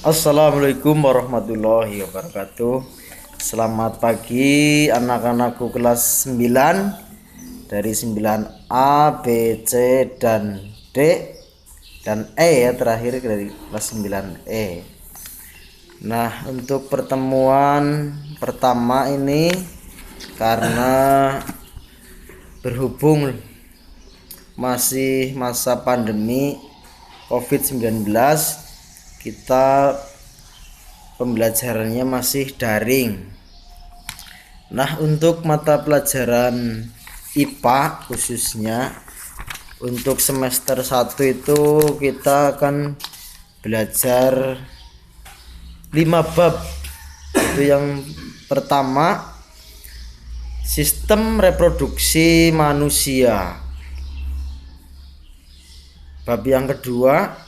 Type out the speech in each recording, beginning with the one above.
Assalamualaikum warahmatullahi wabarakatuh. Selamat pagi anak-anakku kelas 9 dari 9A, B, C, dan D dan E ya, terakhir dari kelas 9E. Nah, untuk pertemuan pertama ini karena berhubung masih masa pandemi COVID-19, kita pembelajarannya masih daring. Nah, untuk mata pelajaran IPA khususnya untuk semester 1 itu kita akan belajar 5 bab. Itu yang pertama, sistem reproduksi manusia. Bab yang kedua,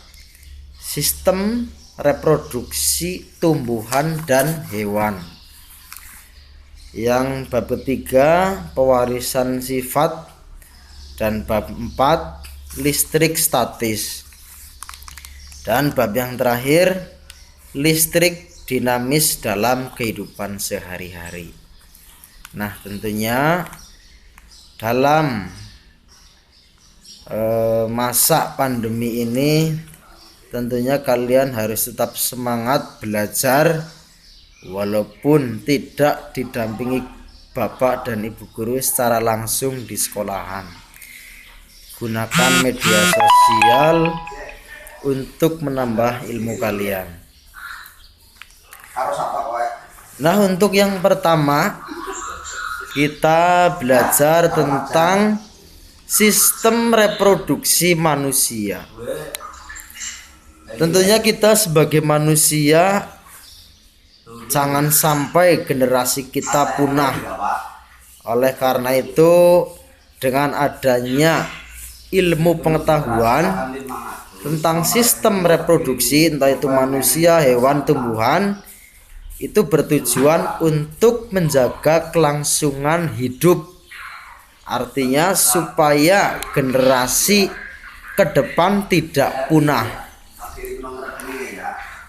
sistem reproduksi tumbuhan dan hewan. Yang bab ketiga, pewarisan sifat, dan bab 4, listrik statis. Dan bab yang terakhir, listrik dinamis dalam kehidupan sehari-hari. Nah, tentunya dalam masa pandemi ini tentunya kalian harus tetap semangat belajar walaupun tidak didampingi bapak dan ibu guru secara langsung di sekolahan. Gunakan media sosial untuk menambah ilmu kalian. Nah, untuk yang pertama kita belajar tentang sistem reproduksi manusia. Tentunya kita sebagai manusia jangan sampai generasi kita punah. Oleh karena itu, dengan adanya ilmu pengetahuan tentang sistem reproduksi, entah itu manusia, hewan, tumbuhan, itu bertujuan untuk menjaga kelangsungan hidup. Artinya supaya generasi ke depan tidak punah.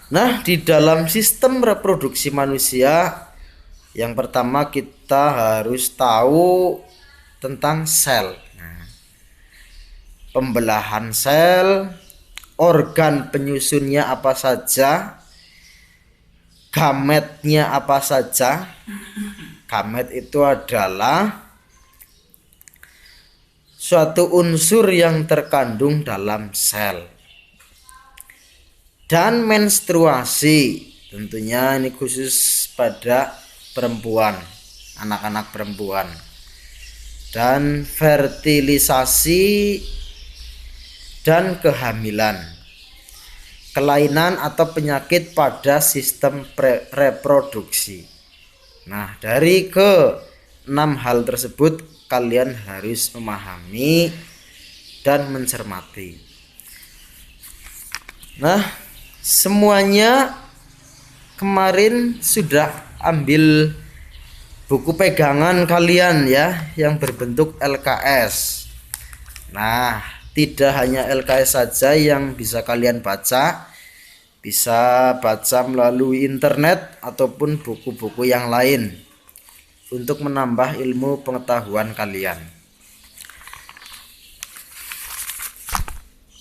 Nah, di dalam sistem reproduksi manusia, yang pertama kita harus tahu tentang sel. Pembelahan sel, organ penyusunnya apa saja, gametnya apa saja. Gamet itu adalah suatu unsur yang terkandung dalam sel. Dan menstruasi, tentunya ini khusus pada perempuan, anak-anak perempuan. Dan fertilisasi dan kehamilan, kelainan atau penyakit pada sistem reproduksi. Nah, dari ke-6 hal tersebut kalian harus memahami dan mencermati. Nah, semuanya kemarin sudah ambil buku pegangan kalian ya, yang berbentuk LKS. Nah, tidak hanya LKS saja yang bisa kalian baca, bisa baca melalui internet ataupun buku-buku yang lain untuk menambah ilmu pengetahuan kalian.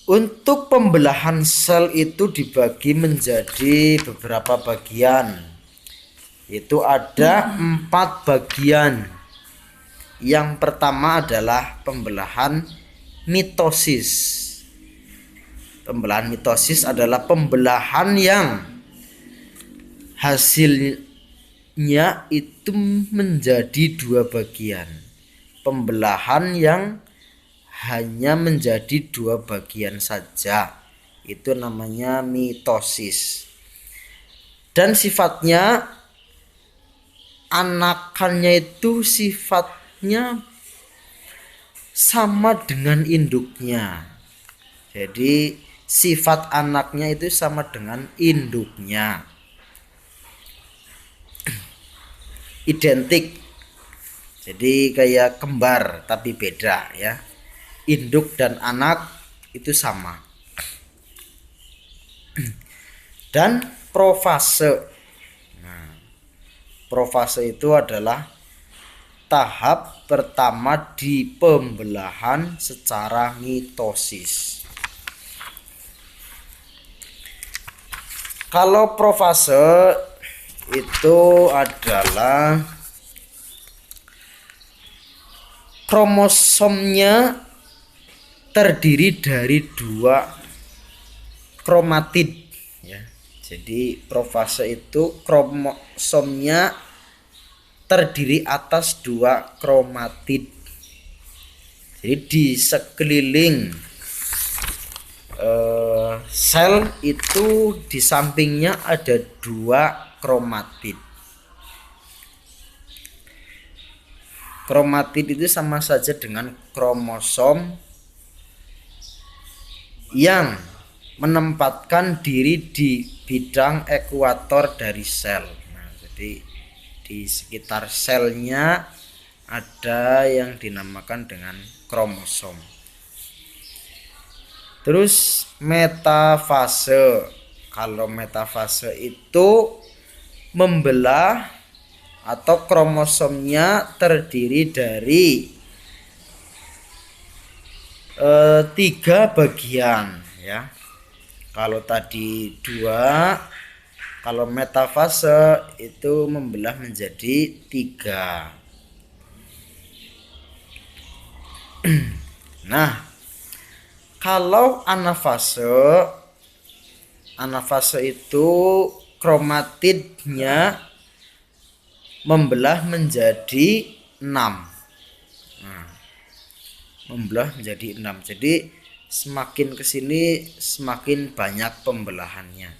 Untuk pembelahan sel itu dibagi menjadi beberapa bagian. Itu ada 4 bagian. Yang pertama adalah pembelahan mitosis. Pembelahan mitosis adalah pembelahan yang hasilnya itu menjadi 2 bagian. Pembelahan yang hanya menjadi 2 bagian saja, itu namanya mitosis. Dan sifatnya, anakannya itu sifatnya sama dengan induknya. Jadi sifat anaknya itu sama dengan induknya, identik. Jadi kayak kembar tapi beda ya. Induk dan anak itu sama. Dan profase. Nah, profase itu adalah tahap pertama di pembelahan secara mitosis. Kalau profase itu adalah kromosomnya terdiri dari 2 kromatid ya. Jadi profase itu kromosomnya terdiri atas 2 kromatid. Jadi di sekeliling sel itu di sampingnya ada 2 kromatid. Kromatid itu sama saja dengan kromosom yang menempatkan diri di bidang ekuator dari sel. Nah, jadi di sekitar selnya ada yang dinamakan dengan kromosom. Terus metafase. Kalau metafase itu membelah atau kromosomnya terdiri dari 3 bagian ya. Kalau tadi 2, kalau metafase itu membelah menjadi 3. Nah, kalau anafase itu kromatidnya membelah menjadi 6. Nah, membelah menjadi 6. Jadi semakin ke sini semakin banyak pembelahannya.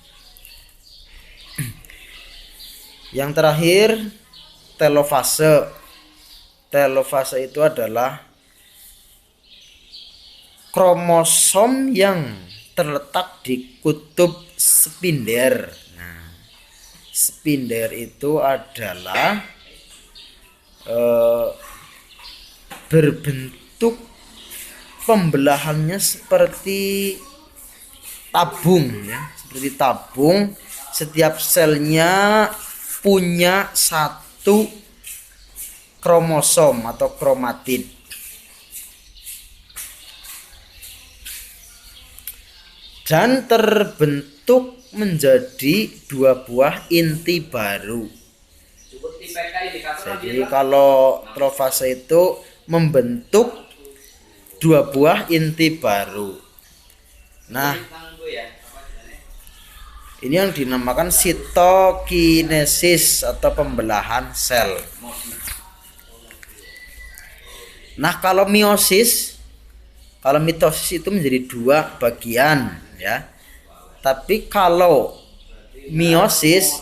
Yang terakhir telofase. Telofase itu adalah kromosom yang terletak di kutub spindir. Nah, spindir itu adalah berbentuk pembelahannya seperti tabung ya, seperti tabung. Setiap selnya punya 1 kromosom atau kromatid. Dan terbentuk menjadi 2 buah inti baru. Jadi kalau telofase itu membentuk 2 buah inti baru. Nah, ini yang dinamakan sitokinesis atau pembelahan sel. Nah, kalau mitosis itu menjadi 2 bagian ya. Tapi kalau meiosis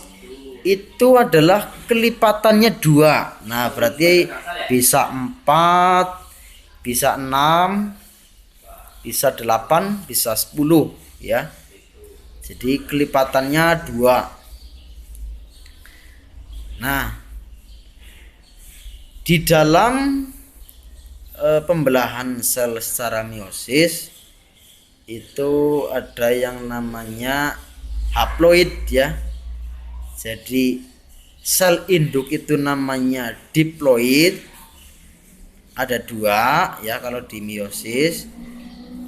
itu adalah kelipatannya 2. Nah, berarti bisa 4, bisa 6, bisa 8, bisa 10 ya. Jadi kelipatannya 2. Nah, di dalam pembelahan sel secara meiosis itu ada yang namanya haploid ya. Jadi sel induk itu namanya diploid, ada 2 ya kalau di meiosis.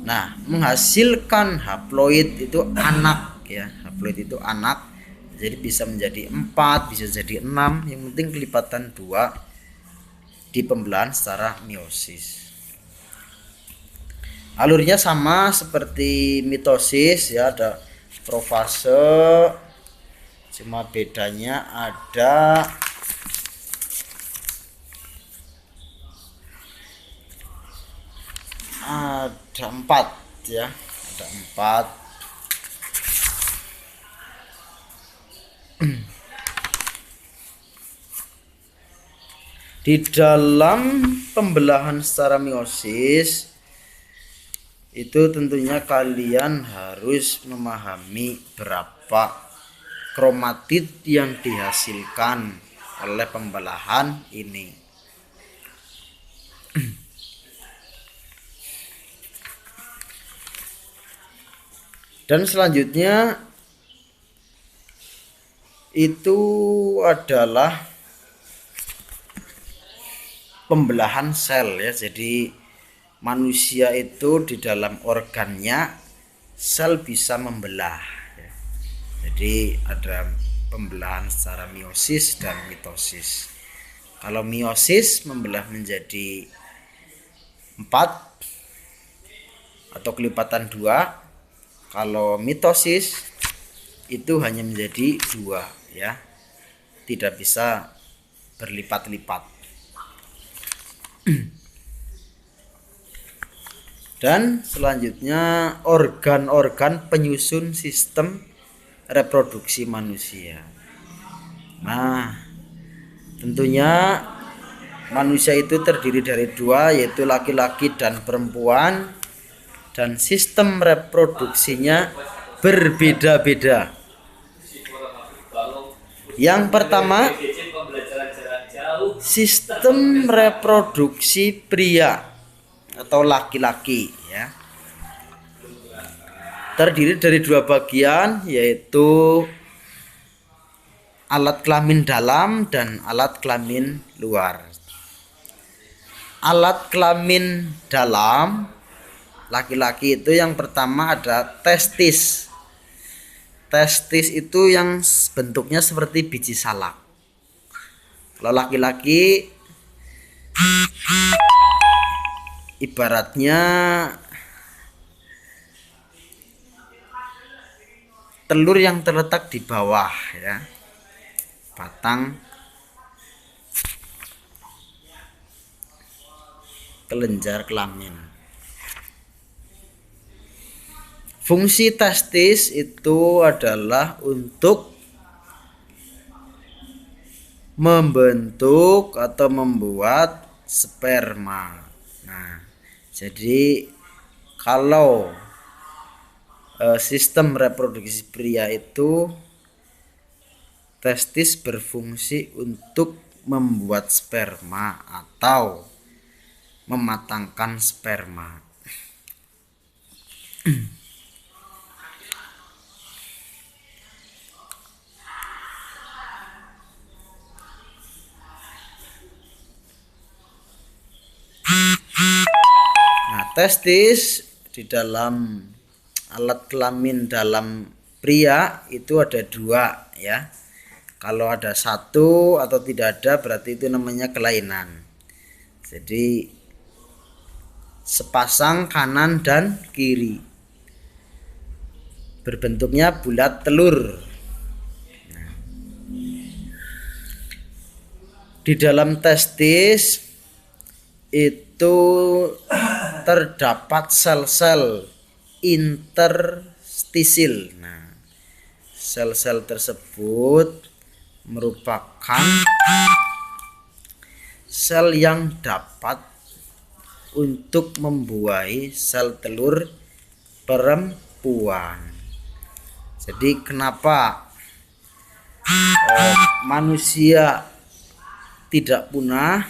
Nah, menghasilkan haploid itu anak ya. Haploid itu anak. Jadi bisa menjadi 4, bisa jadi 6, yang penting kelipatan 2 di pembelahan secara meiosis. Alurnya sama seperti mitosis ya, ada profase, cuma bedanya ada ada 4 ya, ada 4. Di dalam pembelahan secara meiosis itu tentunya kalian harus memahami berapa kromatid yang dihasilkan oleh pembelahan ini. Dan selanjutnya itu adalah pembelahan sel ya. Jadi manusia itu di dalam organnya sel bisa membelah ya. Jadi ada pembelahan secara meiosis dan mitosis. Kalau meiosis membelah menjadi 4 atau kelipatan 2. Kalau mitosis itu hanya menjadi 2 ya. Tidak bisa berlipat-lipat. Dan selanjutnya organ-organ penyusun sistem reproduksi manusia. Nah, tentunya manusia itu terdiri dari 2, yaitu laki-laki dan perempuan, dan sistem reproduksinya berbeda-beda. Yang pertama, sistem reproduksi pria atau laki-laki ya, terdiri dari 2 bagian, yaitu alat kelamin dalam dan alat kelamin luar. Alat kelamin dalam laki-laki itu yang pertama ada testis. Testis itu yang bentuknya seperti biji salak. Kalau laki-laki ibaratnya telur yang terletak di bawah ya, batang kelenjar kelamin. Fungsi testis itu adalah untuk membentuk atau membuat sperma. Nah, jadi kalau sistem reproduksi pria itu testis berfungsi untuk membuat sperma atau mematangkan sperma. Nah, testis di dalam alat kelamin dalam pria itu ada 2 ya. Kalau ada 1 atau tidak ada berarti itu namanya kelainan. Jadi sepasang kanan dan kiri, berbentuknya bulat telur. Nah, di dalam testis itu terdapat sel-sel interstisil. Nah, sel-sel tersebut merupakan sel yang dapat untuk membuahi sel telur perempuan. Jadi kenapa manusia tidak punah?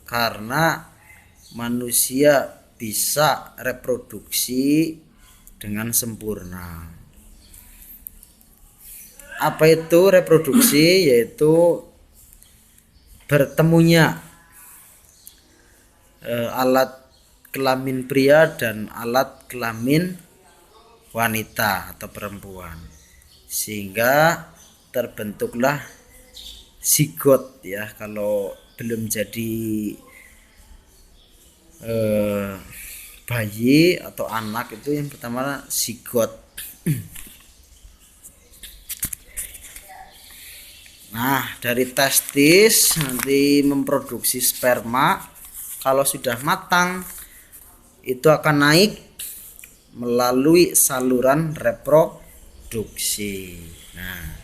Karena manusia bisa reproduksi dengan sempurna. Apa itu reproduksi? Yaitu bertemunya alat kelamin pria dan alat kelamin wanita atau perempuan, sehingga terbentuklah zigot ya. Kalau belum jadi bayi atau anak itu yang pertama zigot. Nah, dari testis nanti memproduksi sperma. Kalau sudah matang itu akan naik melalui saluran reproduksi. Nah,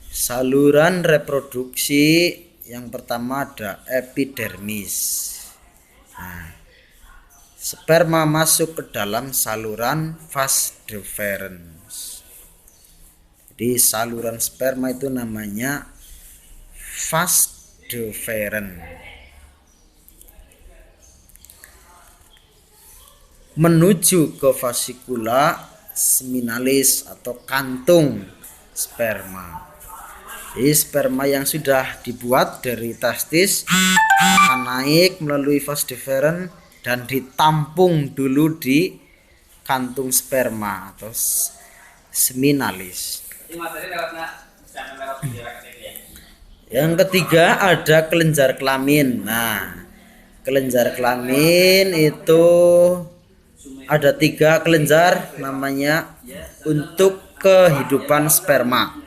saluran reproduksi yang pertama ada epidermis. Nah, sperma masuk ke dalam saluran vas deferens. Jadi saluran sperma itu namanya vas deferens. Menuju ke vasikula seminalis atau kantung sperma. Jadi sperma yang sudah dibuat dari testis akan naik melalui vas deferens dan ditampung dulu di kantung sperma atau seminalis. Yang ketiga ada kelenjar kelamin. Nah, kelenjar kelamin itu ada 3 kelenjar namanya untuk kehidupan sperma,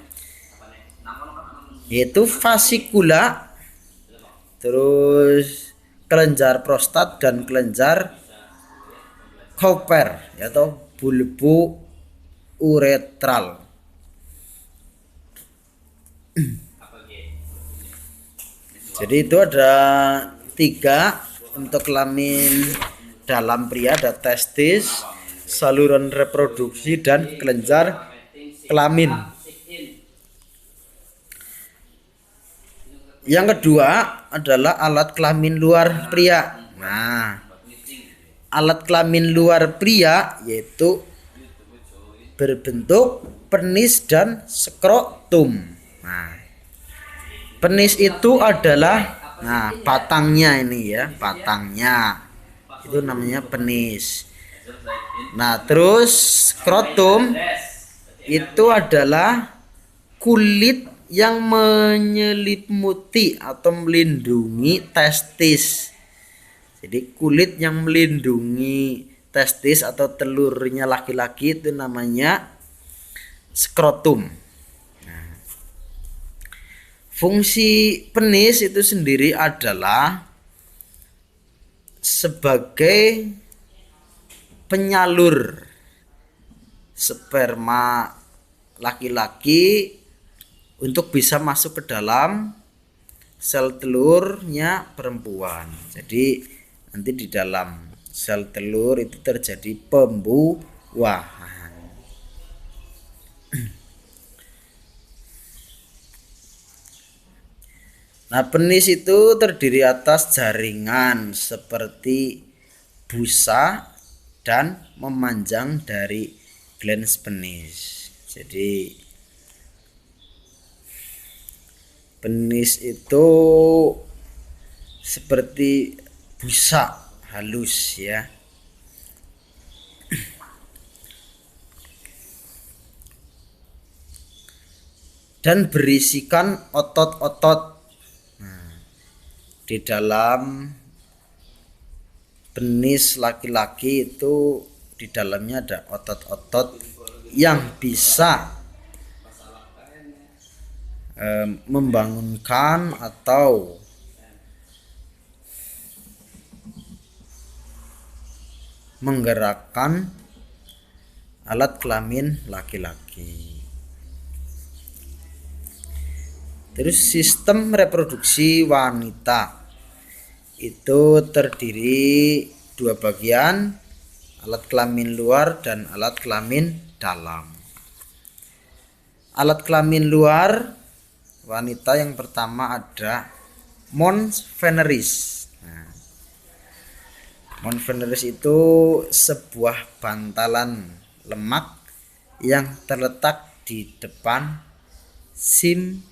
yaitu vasikula, terus kelenjar prostat dan kelenjar Cowper atau bulbo uretral. Jadi itu ada 3 untuk kelamin dalam pria, ada testis, saluran reproduksi, dan kelenjar kelamin. Yang kedua adalah alat kelamin luar pria. Nah, alat kelamin luar pria yaitu berbentuk penis dan skrotum. Nah, penis itu adalah batangnya ini ya, batangnya itu namanya penis. Nah, terus skrotum itu adalah kulit yang menyelimuti atau melindungi testis. Jadi kulit yang melindungi testis atau telurnya laki-laki itu namanya skrotum. Nah, fungsi penis itu sendiri adalah sebagai penyalur sperma laki-laki untuk bisa masuk ke dalam sel telurnya perempuan. Jadi nanti di dalam sel telur itu terjadi pembuahan. Nah, penis itu terdiri atas jaringan seperti busa dan memanjang dari glans penis. Jadi penis itu seperti busa halus ya. Dan berisikan otot-otot. Nah, di dalam penis laki-laki itu di dalamnya ada otot-otot yang bisa membangunkan atau menggerakkan alat kelamin laki-laki. Terus sistem reproduksi wanita itu terdiri 2 bagian, alat kelamin luar dan alat kelamin dalam. Alat kelamin luar wanita yang pertama ada mons veneris. Nah, mons veneris itu sebuah bantalan lemak yang terletak di depan symphysis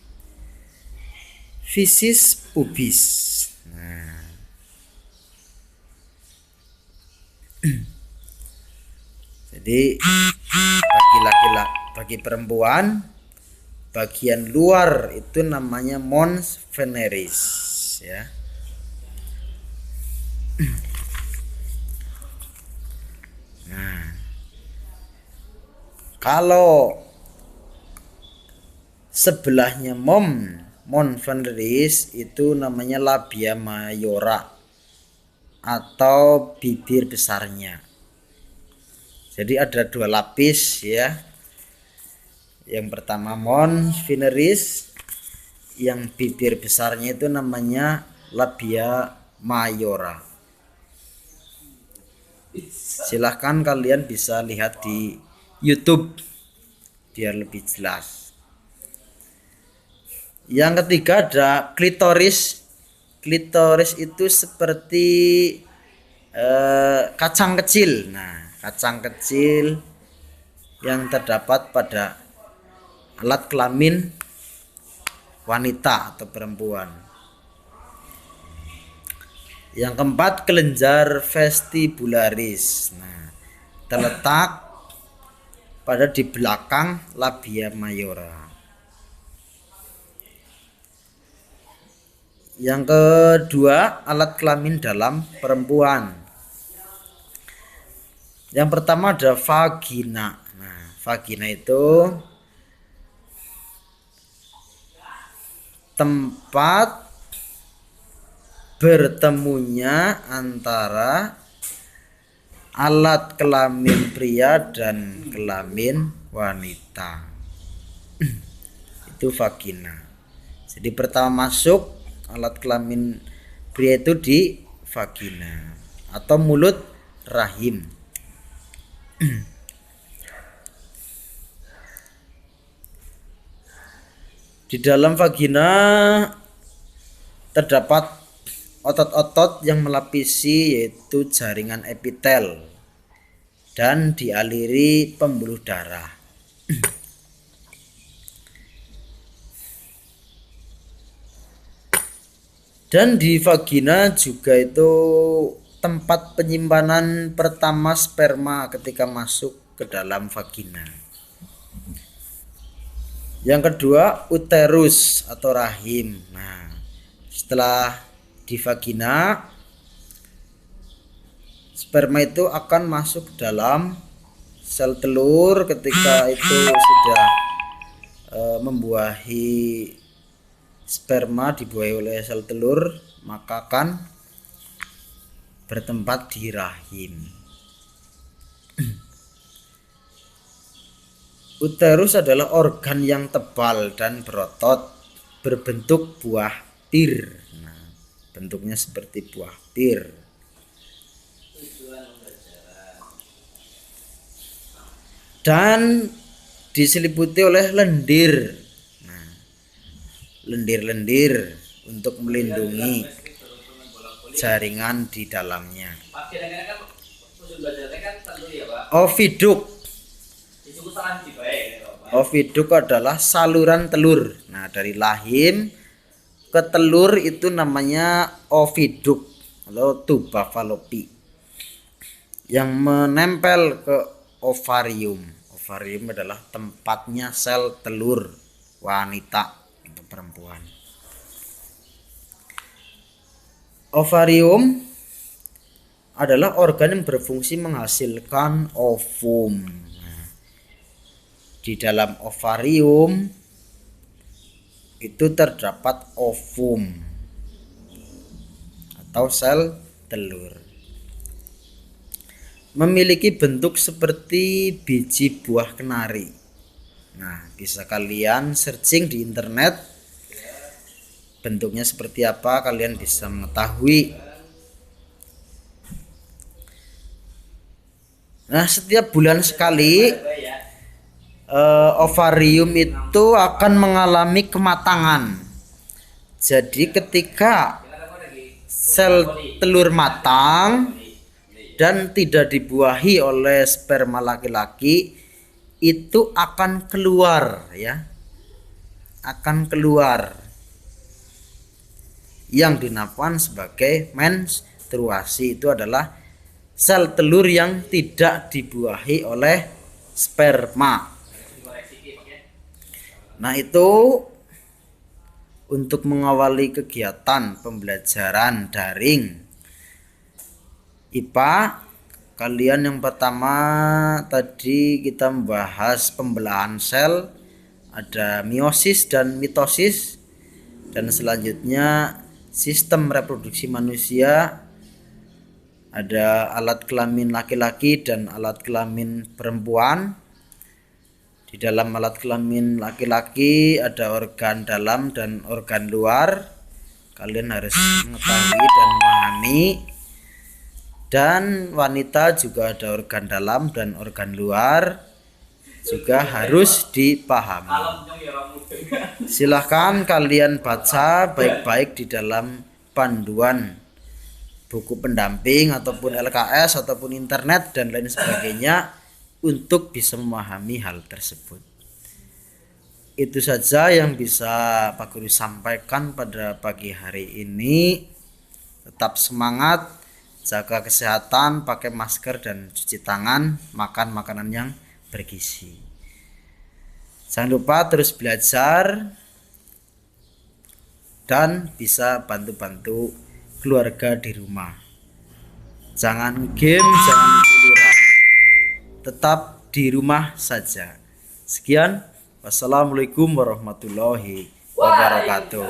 pubis. Nah, jadi bagi perempuan bagian luar itu namanya mons veneris ya. Nah, kalau sebelahnya mons veneris itu namanya labia mayora atau bibir besarnya. Jadi ada 2 lapis ya. Yang pertama mons veneris, yang bibir besarnya itu namanya labia mayora. Silahkan kalian bisa lihat di YouTube biar lebih jelas. Yang ketiga ada klitoris. Klitoris itu seperti kacang kecil. Nah, kacang kecil yang terdapat pada alat kelamin wanita atau perempuan. Yang keempat, kelenjar vestibularis. Nah, terletak pada di belakang labia mayora. Yang kedua, alat kelamin dalam perempuan. Yang pertama ada vagina. Nah, vagina itu tempat bertemunya antara alat kelamin pria dan kelamin wanita. Itu vagina. Jadi pertama masuk alat kelamin pria itu di vagina atau mulut rahim. Di dalam vagina terdapat otot-otot yang melapisi yaitu jaringan epitel dan dialiri pembuluh darah. Dan di vagina juga itu tempat penyimpanan pertama sperma ketika masuk ke dalam vagina. Yang kedua, uterus atau rahim. Nah, setelah di vagina, sperma itu akan masuk dalam sel telur. Ketika itu sudah membuahi sperma, dibuahi oleh sel telur, maka akan bertempat di rahim. Uterus adalah organ yang tebal dan berotot berbentuk buah pir. Nah, bentuknya seperti buah pir. Dan diseliputi oleh lendir. Nah, lendir-lendir untuk melindungi jaringan di dalamnya. Oviduk. Oviduk adalah saluran telur. Nah, dari rahim ke telur itu namanya oviduk atau tuba falopi yang menempel ke ovarium. Ovarium adalah tempatnya sel telur wanita atau perempuan. Ovarium adalah organ yang berfungsi menghasilkan ovum. Di dalam ovarium itu terdapat ovum atau sel telur. Memiliki bentuk seperti biji buah kenari. Nah, bisa kalian searching di internet bentuknya seperti apa, kalian bisa mengetahui. Nah, setiap bulan sekali ovarium itu akan mengalami kematangan. Jadi ketika sel telur matang dan tidak dibuahi oleh sperma laki-laki, itu akan keluar ya. Akan keluar yang dinamakan sebagai menstruasi. Itu adalah sel telur yang tidak dibuahi oleh sperma. Nah, itu untuk mengawali kegiatan pembelajaran daring IPA kalian, yang pertama tadi kita membahas pembelahan sel, ada meiosis dan mitosis, dan selanjutnya sistem reproduksi manusia, ada alat kelamin laki-laki dan alat kelamin perempuan. Di dalam alat kelamin laki-laki ada organ dalam dan organ luar. Kalian harus mengetahui dan memahami. Dan wanita juga ada organ dalam dan organ luar, juga harus dipahami. Silahkan kalian baca baik-baik di dalam panduan buku pendamping ataupun LKS ataupun internet dan lain sebagainya untuk bisa memahami hal tersebut. itu saja yang bisa Pak Guru sampaikan pada pagi hari ini. Tetap semangat, jaga kesehatan, pakai masker dan cuci tangan, makan makanan yang bergizi. Jangan lupa terus belajar dan bisa bantu-bantu keluarga di rumah. Jangan game, jangan hiburan. Tetap di rumah saja. Sekian, wassalamualaikum warahmatullahi wabarakatuh.